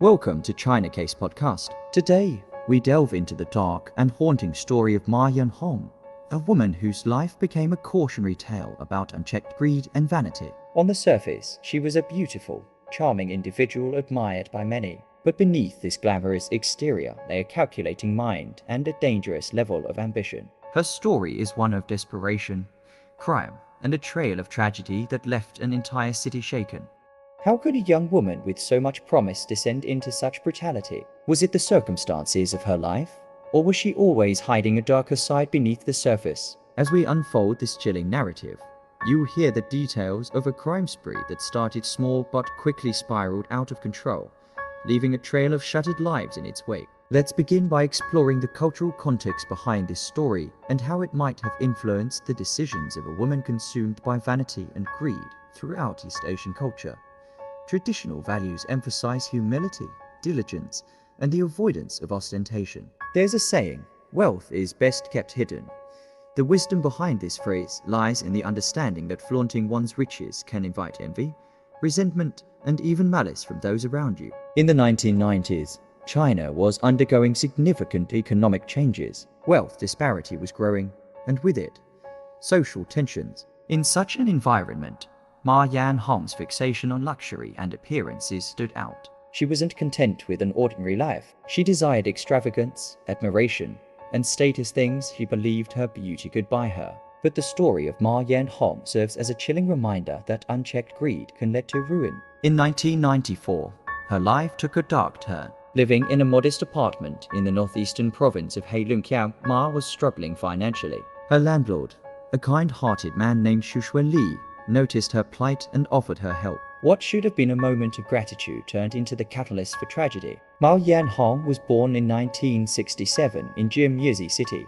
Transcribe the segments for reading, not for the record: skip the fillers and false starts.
Welcome to China Case Podcast. Today, we delve into the dark and haunting story of Ma Yanhong, a woman whose life became a cautionary tale about unchecked greed and vanity. On the surface, she was a beautiful, charming individual admired by many. But beneath this glamorous exterior lay a calculating mind and a dangerous level of ambition. Her story is one of desperation, crime, and a trail of tragedy that left an entire city shaken. How could a young woman with so much promise descend into such brutality? Was it the circumstances of her life? Or was she always hiding a darker side beneath the surface? As we unfold this chilling narrative, you hear the details of a crime spree that started small but quickly spiraled out of control, leaving a trail of shattered lives in its wake. Let's begin by exploring the cultural context behind this story and how it might have influenced the decisions of a woman consumed by vanity and greed throughout East Asian culture. Traditional values emphasize humility, diligence, and the avoidance of ostentation. There's a saying, wealth is best kept hidden. The wisdom behind this phrase lies in the understanding that flaunting one's riches can invite envy, resentment, and even malice from those around you. In the 1990s, China was undergoing significant economic changes. Wealth disparity was growing, and with it, social tensions. In such an environment, Ma Yanhong's fixation on luxury and appearances stood out. She wasn't content with an ordinary life. She desired extravagance, admiration, and status, things she believed her beauty could buy her. But the story of Ma Yanhong serves as a chilling reminder that unchecked greed can lead to ruin. In 1994, her life took a dark turn. Living in a modest apartment in the northeastern province of Heilongjiang, Ma was struggling financially. Her landlord, a kind-hearted man named Xu Li, noticed her plight and offered her help. What should have been a moment of gratitude turned into the catalyst for tragedy. Ma Yanhong was born in 1967 in Jiamiezi City,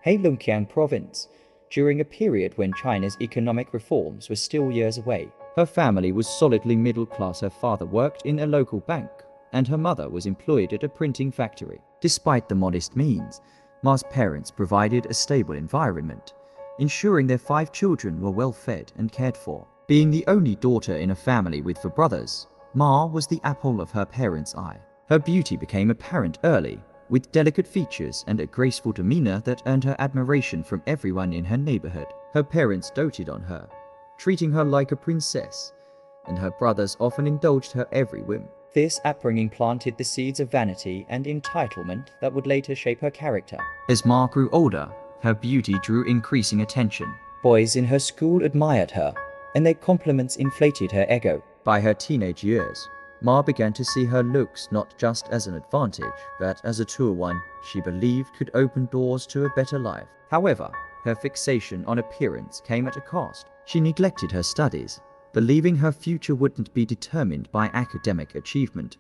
Heilongjiang Province, during a period when China's economic reforms were still years away. Her family was solidly middle class. Her father worked in a local bank, and her mother was employed at a printing factory. Despite the modest means, Ma's parents provided a stable environment, ensuring their 5 children were well fed and cared for. Being the only daughter in a family with 4 brothers, Ma was the apple of her parents' eye. Her beauty became apparent early, with delicate features and a graceful demeanor that earned her admiration from everyone in her neighborhood. Her parents doted on her, treating her like a princess, and her brothers often indulged her every whim. This upbringing planted the seeds of vanity and entitlement that would later shape her character. As Ma grew older, her beauty drew increasing attention. Boys in her school admired her, and their compliments inflated her ego. By her teenage years, Ma began to see her looks not just as an advantage, but as a tool one she believed could open doors to a better life. However, her fixation on appearance came at a cost. She neglected her studies, believing her future wouldn't be determined by academic achievement,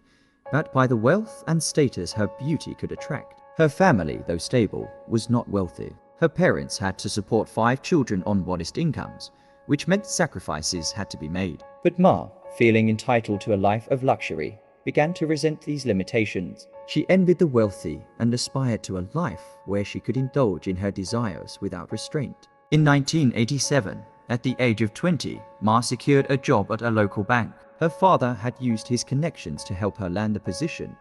but by the wealth and status her beauty could attract. Her family, though stable, was not wealthy. Her parents had to support 5 children on modest incomes, which meant sacrifices had to be made. But Ma, feeling entitled to a life of luxury, began to resent these limitations. She envied the wealthy and aspired to a life where she could indulge in her desires without restraint. In 1987, at the age of 20, Ma secured a job at a local bank. Her father had used his connections to help her land the position,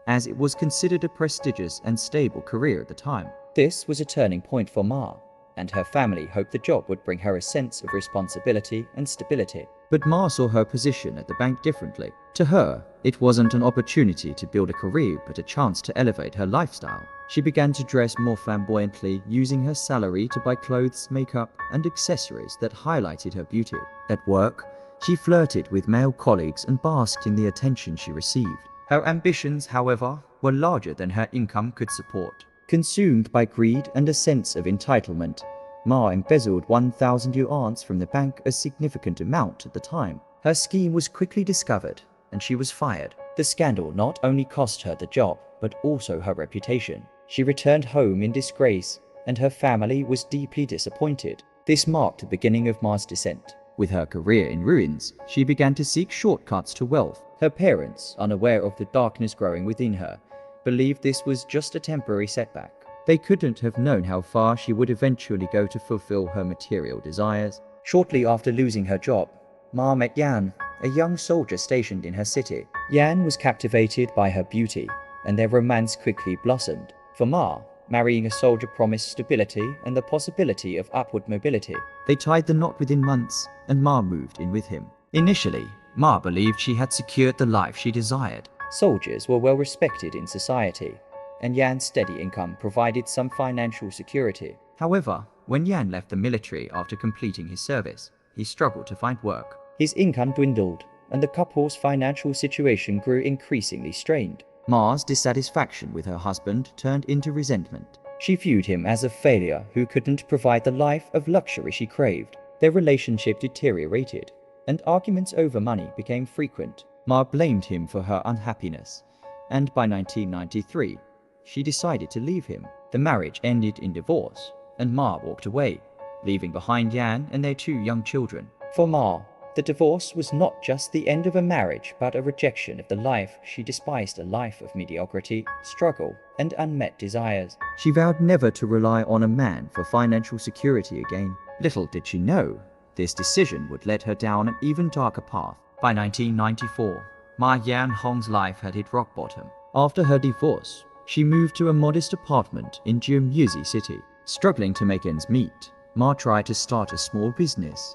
as it was considered a prestigious and stable career at the time. This was a turning point for Ma, and her family hoped the job would bring her a sense of responsibility and stability. But Ma saw her position at the bank differently. To her, it wasn't an opportunity to build a career, but a chance to elevate her lifestyle. She began to dress more flamboyantly, using her salary to buy clothes, makeup, and accessories that highlighted her beauty. At work, she flirted with male colleagues and basked in the attention she received. Her ambitions, however, were larger than her income could support. Consumed by greed and a sense of entitlement, Ma embezzled 1,000 yuan from the bank, a significant amount at the time. Her scheme was quickly discovered, and she was fired. The scandal not only cost her the job, but also her reputation. She returned home in disgrace, and her family was deeply disappointed. This marked the beginning of Ma's descent. With her career in ruins, she began to seek shortcuts to wealth. Her parents, unaware of the darkness growing within her, believed this was just a temporary setback. They couldn't have known how far she would eventually go to fulfill her material desires. Shortly after losing her job, Ma met Yan, a young soldier stationed in her city. Yan was captivated by her beauty, and their romance quickly blossomed. For Ma, marrying a soldier promised stability and the possibility of upward mobility. They tied the knot within months, and Ma moved in with him. Initially, Ma believed she had secured the life she desired. Soldiers were well respected in society, and Yan's steady income provided some financial security. However, when Yan left the military after completing his service, he struggled to find work. His income dwindled, and the couple's financial situation grew increasingly strained. Ma's dissatisfaction with her husband turned into resentment. She viewed him as a failure who couldn't provide the life of luxury she craved. Their relationship deteriorated, and arguments over money became frequent. Ma blamed him for her unhappiness, and by 1993, she decided to leave him. The marriage ended in divorce, and Ma walked away, leaving behind Yan and their 2 young children. For Ma, the divorce was not just the end of a marriage, but a rejection of the life she despised, a life of mediocrity, struggle, and unmet desires. She vowed never to rely on a man for financial security again. Little did she know, this decision would lead her down an even darker path. By 1994, Ma Yan Hong's life had hit rock bottom. After her divorce, she moved to a modest apartment in Jiumyuzi City. Struggling to make ends meet, Ma tried to start a small business,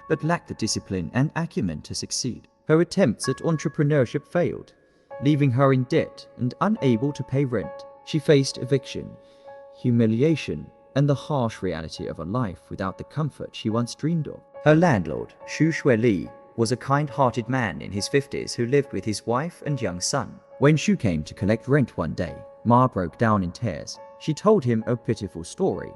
but lacked the discipline and acumen to succeed. Her attempts at entrepreneurship failed, leaving her in debt and unable to pay rent. She faced eviction, humiliation, and the harsh reality of a life without the comfort she once dreamed of. Her landlord, Xu Shuili, was a kind-hearted man in his 50s who lived with his wife and young son. When Xu came to collect rent one day, Ma broke down in tears. She told him a pitiful story,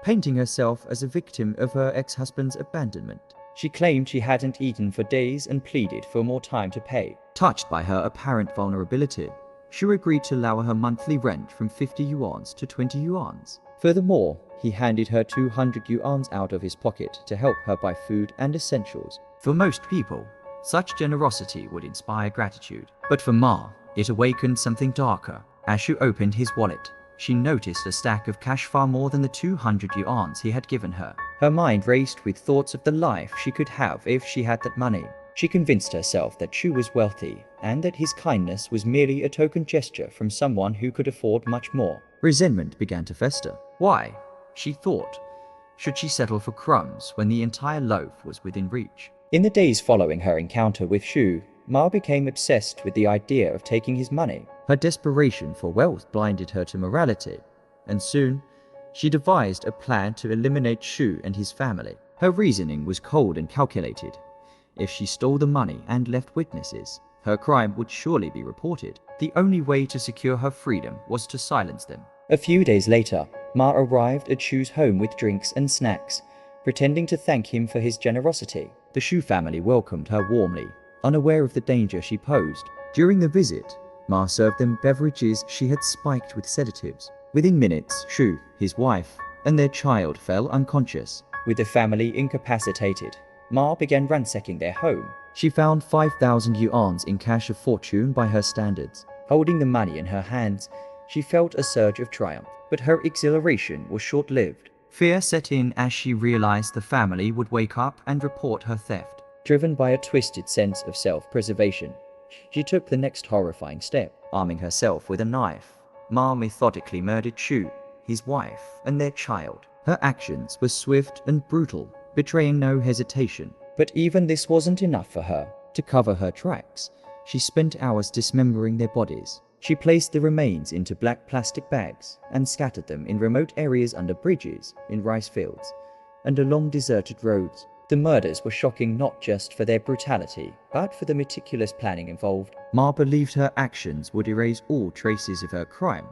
painting herself as a victim of her ex-husband's abandonment. She claimed she hadn't eaten for days and pleaded for more time to pay. Touched by her apparent vulnerability, Xu agreed to lower her monthly rent from 50 yuans to 20 yuans. Furthermore, he handed her 200 yuans out of his pocket to help her buy food and essentials. For most people, such generosity would inspire gratitude. But for Ma, it awakened something darker. As Xu opened his wallet, she noticed a stack of cash far more than the 200 yuans he had given her. Her mind raced with thoughts of the life she could have if she had that money. She convinced herself that Xu was wealthy, and that his kindness was merely a token gesture from someone who could afford much more. Resentment began to fester. Why, she thought, should she settle for crumbs when the entire loaf was within reach? In the days following her encounter with Xu, Ma became obsessed with the idea of taking his money. Her desperation for wealth blinded her to morality, and soon, she devised a plan to eliminate Xu and his family. Her reasoning was cold and calculated. If she stole the money and left witnesses, her crime would surely be reported. The only way to secure her freedom was to silence them. A few days later, Ma arrived at Xu's home with drinks and snacks, pretending to thank him for his generosity. The Xu family welcomed her warmly, unaware of the danger she posed. During the visit, Ma served them beverages she had spiked with sedatives. Within minutes, Xu, his wife, and their child fell unconscious. With the family incapacitated, Ma began ransacking their home. She found 5,000 yuans in cash of fortune by her standards. Holding the money in her hands, she felt a surge of triumph, but her exhilaration was short-lived. Fear set in as she realized the family would wake up and report her theft. Driven by a twisted sense of self-preservation, she took the next horrifying step. Arming herself with a knife, Ma methodically murdered Xu, his wife, and their child. Her actions were swift and brutal, betraying no hesitation. But even this wasn't enough for her. To cover her tracks, she spent hours dismembering their bodies. She placed the remains into black plastic bags and scattered them in remote areas under bridges, in rice fields, and along deserted roads. The murders were shocking not just for their brutality, but for the meticulous planning involved. Ma believed her actions would erase all traces of her crime,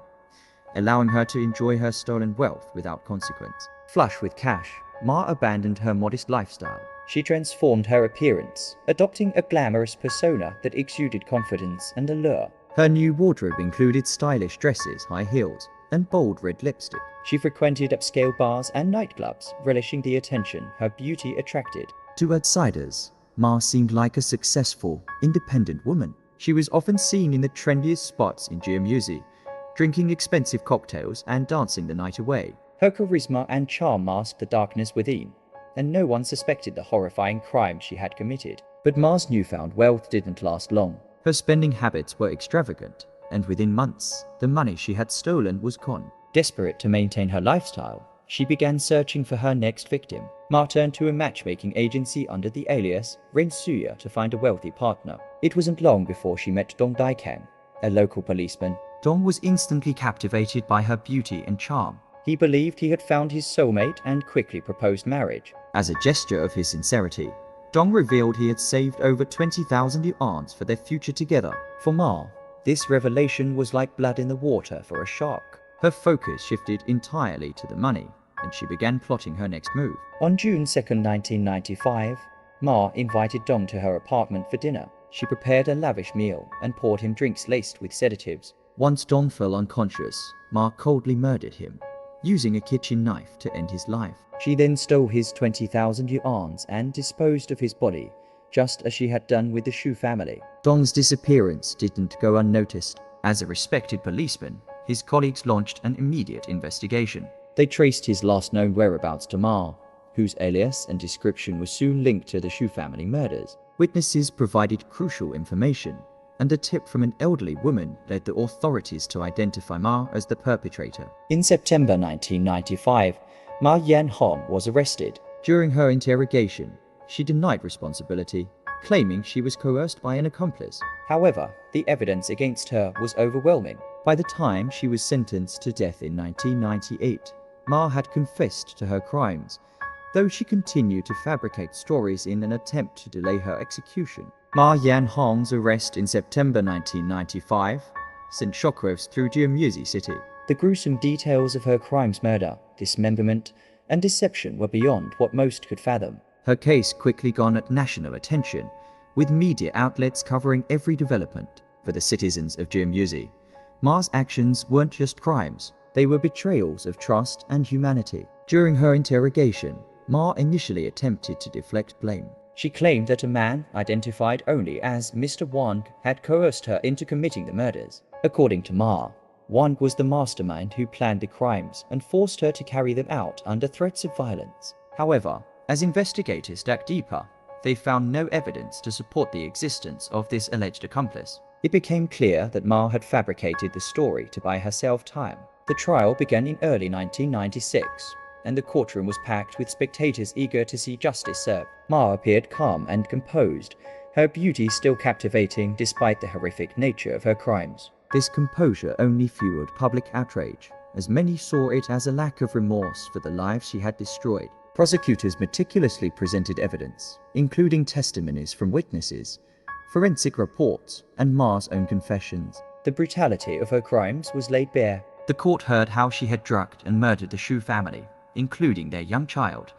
allowing her to enjoy her stolen wealth without consequence. Flush with cash, Ma abandoned her modest lifestyle. She transformed her appearance, adopting a glamorous persona that exuded confidence and allure. Her new wardrobe included stylish dresses, high heels, and bold red lipstick. She frequented upscale bars and nightclubs, relishing the attention her beauty attracted. To outsiders, Ma seemed like a successful, independent woman. She was often seen in the trendiest spots in Jiumyuzi, drinking expensive cocktails and dancing the night away. Her charisma and charm masked the darkness within, and no one suspected the horrifying crime she had committed. But Ma's newfound wealth didn't last long. Her spending habits were extravagant, and within months, the money she had stolen was gone. Desperate to maintain her lifestyle, she began searching for her next victim. Ma turned to a matchmaking agency under the alias Ren Suya to find a wealthy partner. It wasn't long before she met Dong Daikang, a local policeman. Dong was instantly captivated by her beauty and charm. He believed he had found his soulmate and quickly proposed marriage. As a gesture of his sincerity, Dong revealed he had saved over 20,000 yuan for their future together. For Ma, this revelation was like blood in the water for a shark. Her focus shifted entirely to the money, and she began plotting her next move. On June 2, 1995, Ma invited Dong to her apartment for dinner. She prepared a lavish meal and poured him drinks laced with sedatives. Once Dong fell unconscious, Ma coldly murdered him, using a kitchen knife to end his life. She then stole his 20,000 yuan and disposed of his body, just as she had done with the Shu family. Dong's disappearance didn't go unnoticed. As a respected policeman, his colleagues launched an immediate investigation. They traced his last known whereabouts to Ma, whose alias and description was soon linked to the Shu family murders. Witnesses provided crucial information, and a tip from an elderly woman led the authorities to identify Ma as the perpetrator. In September 1995, Ma Yanhong was arrested. During her interrogation, she denied responsibility, claiming she was coerced by an accomplice. However, the evidence against her was overwhelming. By the time she was sentenced to death in 1998, Ma had confessed to her crimes, though she continued to fabricate stories in an attempt to delay her execution. Ma Yanhong's arrest in September 1995 sent shockwaves through Jiamyuzi City. The gruesome details of her crimes, murder, dismemberment, and deception were beyond what most could fathom. Her case quickly garnered national attention, with media outlets covering every development. For the citizens of Jiamyuzi, Ma's actions weren't just crimes, they were betrayals of trust and humanity. During her interrogation, Ma initially attempted to deflect blame. She claimed that a man, identified only as Mr. Wang, had coerced her into committing the murders. According to Ma, Wang was the mastermind who planned the crimes and forced her to carry them out under threats of violence. However, as investigators dug deeper, they found no evidence to support the existence of this alleged accomplice. It became clear that Ma had fabricated the story to buy herself time. The trial began in early 1996, and the courtroom was packed with spectators eager to see justice served. Ma appeared calm and composed, her beauty still captivating despite the horrific nature of her crimes. This composure only fueled public outrage, as many saw it as a lack of remorse for the lives she had destroyed. Prosecutors meticulously presented evidence, including testimonies from witnesses, forensic reports, and Ma's own confessions. The brutality of her crimes was laid bare. The court heard how she had drugged and murdered the Shu family, including their young child,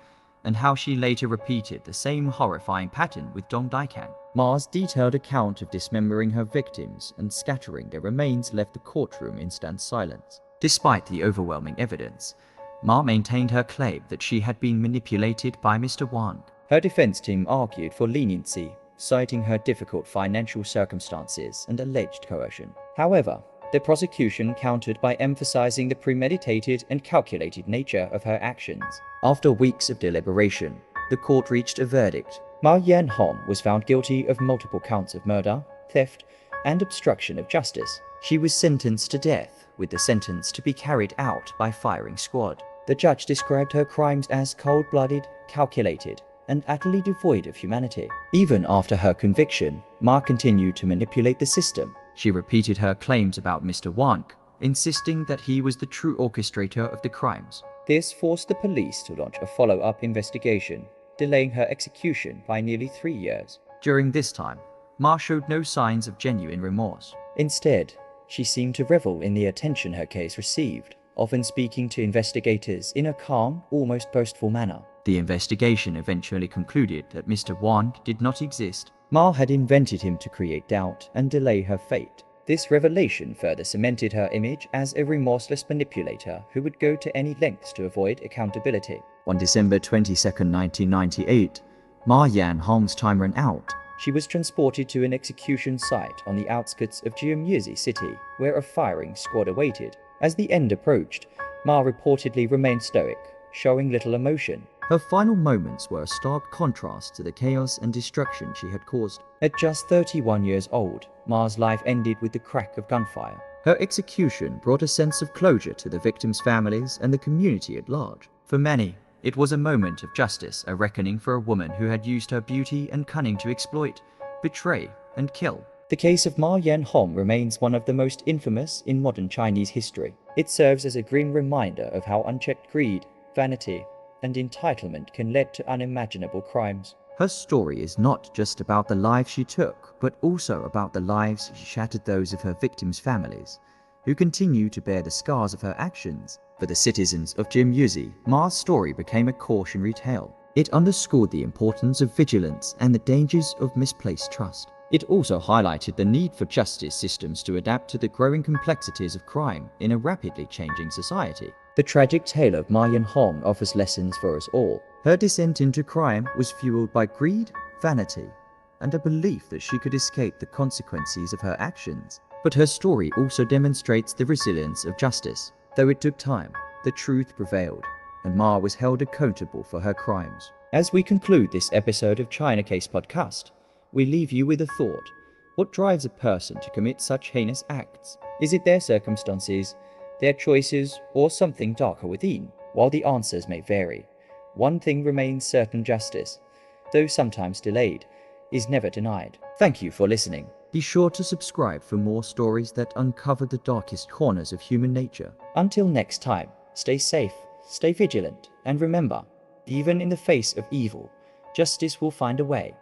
and how she later repeated the same horrifying pattern with Dong Daikang. Ma's detailed account of dismembering her victims and scattering their remains left the courtroom in stunned silence. Despite the overwhelming evidence, Ma maintained her claim that she had been manipulated by Mr. Wang. Her defense team argued for leniency, citing her difficult financial circumstances and alleged coercion. However, the prosecution countered by emphasizing the premeditated and calculated nature of her actions. After weeks of deliberation, the court reached a verdict. Ma Yanhong was found guilty of multiple counts of murder, theft, and obstruction of justice. She was sentenced to death, with the sentence to be carried out by firing squad. The judge described her crimes as cold-blooded, calculated, and utterly devoid of humanity. Even after her conviction, Ma continued to manipulate the system. She repeated her claims about Mr. Wang, insisting that he was the true orchestrator of the crimes. This forced the police to launch a follow-up investigation, delaying her execution by nearly 3 years. During this time, Ma showed no signs of genuine remorse. Instead, she seemed to revel in the attention her case received, often speaking to investigators in a calm, almost boastful manner. The investigation eventually concluded that Mr. Wang did not exist. Ma had invented him to create doubt and delay her fate. This revelation further cemented her image as a remorseless manipulator who would go to any lengths to avoid accountability. On December 22, 1998, Ma Yanhong's time ran out. She was transported to an execution site on the outskirts of Jiamyuzi City, where a firing squad awaited. As the end approached, Ma reportedly remained stoic, showing little emotion. Her final moments were a stark contrast to the chaos and destruction she had caused. At just 31 years old, Ma's life ended with the crack of gunfire. Her execution brought a sense of closure to the victims' families and the community at large. For many, it was a moment of justice, a reckoning for a woman who had used her beauty and cunning to exploit, betray, and kill. The case of Ma Yanhong remains one of the most infamous in modern Chinese history. It serves as a grim reminder of how unchecked greed, vanity, and entitlement can lead to unimaginable crimes. Her story is not just about the lives she took, but also about the lives she shattered, those of her victims' families, who continue to bear the scars of her actions. For the citizens of Jimyuzi, Ma's story became a cautionary tale. It underscored the importance of vigilance and the dangers of misplaced trust. It also highlighted the need for justice systems to adapt to the growing complexities of crime in a rapidly changing society. The tragic tale of Ma Yanhong offers lessons for us all. Her descent into crime was fueled by greed, vanity, and a belief that she could escape the consequences of her actions. But her story also demonstrates the resilience of justice. Though it took time, the truth prevailed, and Ma was held accountable for her crimes. As we conclude this episode of China Case Podcast, we leave you with a thought. What drives a person to commit such heinous acts? Is it their circumstances, their choices, or something darker within? While the answers may vary, one thing remains certain: justice, though sometimes delayed, is never denied. Thank you for listening. Be sure to subscribe for more stories that uncover the darkest corners of human nature. Until next time, stay safe, stay vigilant, and remember, even in the face of evil, justice will find a way.